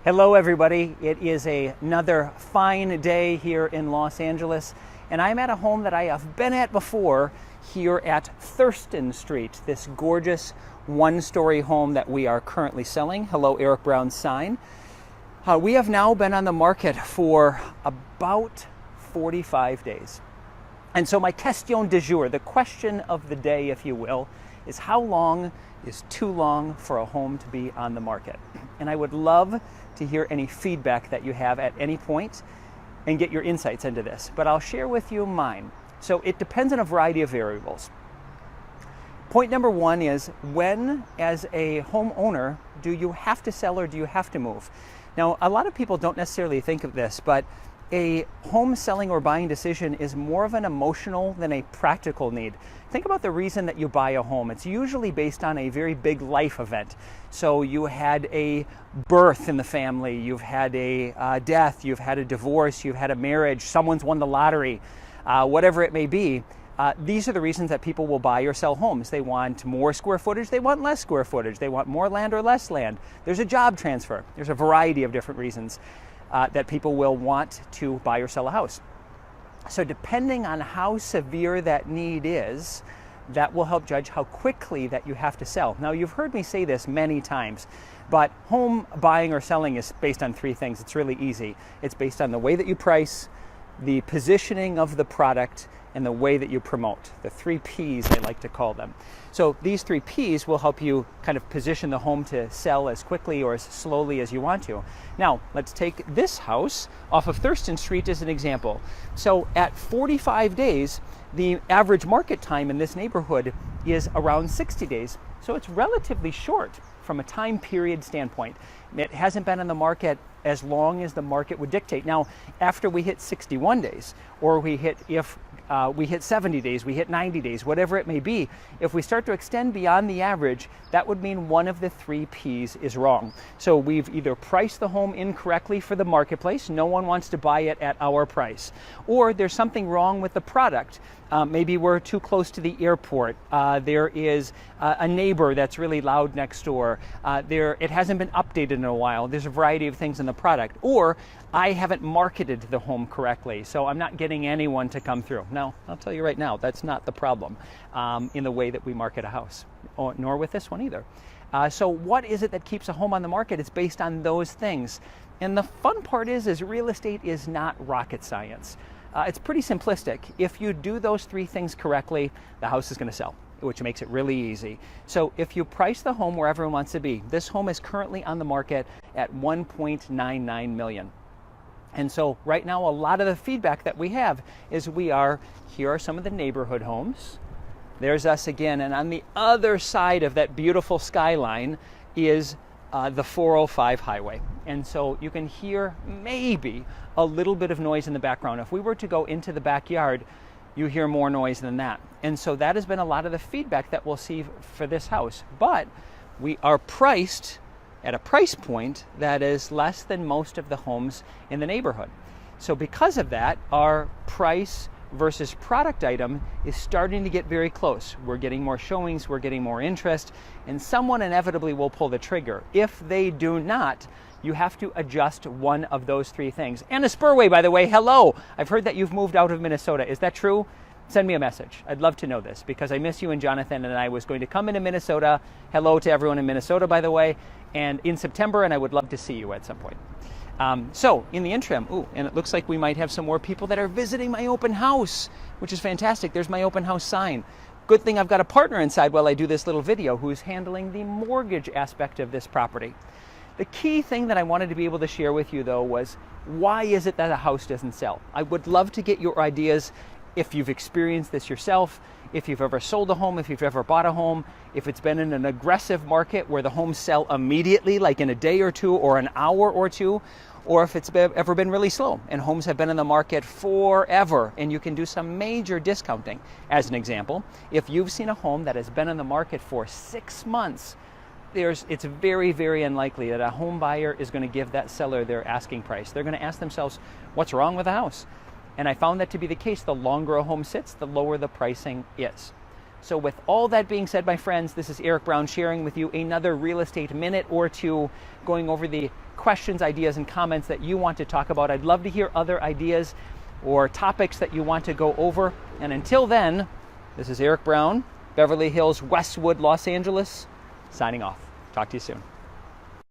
Hello everybody, it is another fine day here in Los Angeles, and I'm at a home that I have been at before here at Thurston Street, this gorgeous one-story home that we are currently selling. Hello, Erik Brown's sign. We have now been on the market for about 45 days. And so my question du jour, the question of the day, if you will, is how long is too long for a home to be on the market? And I would love to hear any feedback that you have at any point and get your insights into this. But I'll share with you mine. So it depends on a variety of variables. Point number one is, when as a homeowner do you have to sell or do you have to move? Now, a lot of people don't necessarily think of this, but a home selling or buying decision is more of an emotional than a practical need. Think about the reason that you buy a home. It's usually based on a very big life event. So you had a birth in the family, you've had a death, you've had a divorce, you've had a marriage, someone's won the lottery, whatever it may be. These are the reasons that people will buy or sell homes. They want more square footage, they want less square footage, they want more land or less land. There's a job transfer. There's a variety of different reasons that people will want to buy or sell a house. So depending on how severe that need is, that will help judge how quickly that you have to sell. Now, you've heard me say this many times, but home buying or selling is based on three things. It's really easy. It's based on the way that you price, the positioning of the product, and the way that you promote. The 3 Ps, I like to call them. So these 3 Ps will help you kind of position the home to sell as quickly or as slowly as you want to. Now, let's take this house off of Thurston Street as an example. So at 45 days, the average market time in this neighborhood is around 60 days. So it's relatively short from a time period standpoint. It hasn't been on the market as long as the market would dictate. Now, after we hit 61 days, or we hit 70 days, we hit 90 days, whatever it may be, if we start to extend beyond the average, that would mean one of the 3 Ps is wrong. So we've either priced the home incorrectly for the marketplace, no one wants to buy it at our price, or there's something wrong with the product. Maybe we're too close to the airport. There is a neighbor that's really loud next door. It hasn't been updated in a while. There's a variety of things in the product. Or I haven't marketed the home correctly, so I'm not getting anyone to come through. Now, I'll tell you right now, that's not the problem in the way that we market a house, nor with this one either. So what is it that keeps a home on the market? It's based on those things. And the fun part is real estate is not rocket science. It's pretty simplistic. If you do those 3 things correctly, the house is going to sell, which makes it really easy. So if you price the home where everyone wants to be, this home is currently on the market at $1.99 million. And so right now, a lot of the feedback that we have is here are some of the neighborhood homes. There's us again, and on the other side of that beautiful skyline is the 405 highway. And so you can hear maybe a little bit of noise in the background. If we were to go into the backyard, you hear more noise than that. And so that has been a lot of the feedback that we'll see for this house. But we are priced at a price point that is less than most of the homes in the neighborhood. So because of that, our price versus product item is starting to get very close. We're getting more showings, we're getting more interest, and someone inevitably will pull the trigger. If they do not, you have to adjust one of those 3 things. Anna Spurway, by the way, hello. I've heard that you've moved out of Minnesota. Is that true? Send me a message. I'd love to know this because I miss you and Jonathan, and I was going to come into Minnesota. Hello to everyone in Minnesota, by the way, and in September, and I would love to see you at some point. So in the interim, and it looks like we might have some more people that are visiting my open house, which is fantastic. There's my open house sign. Good thing I've got a partner inside while I do this little video who's handling the mortgage aspect of this property. The key thing that I wanted to be able to share with you, though, was why is it that a house doesn't sell? I would love to get your ideas if you've experienced this yourself, if you've ever sold a home, if you've ever bought a home, if it's been in an aggressive market where the homes sell immediately, like in a day or two or an hour or two, or if it's ever been really slow and homes have been in the market forever and you can do some major discounting. As an example, if you've seen a home that has been in the market for 6 months, it's very, very unlikely that a home buyer is going to give that seller their asking price. They're going to ask themselves, what's wrong with the house? And I found that to be the case. The longer a home sits, the lower the pricing is. So with all that being said, my friends, this is Erik Brown sharing with you another real estate minute or two, going over the questions, ideas, and comments that you want to talk about. I'd love to hear other ideas or topics that you want to go over. And until then, this is Erik Brown, Beverly Hills, Westwood, Los Angeles, signing off. Talk to you soon.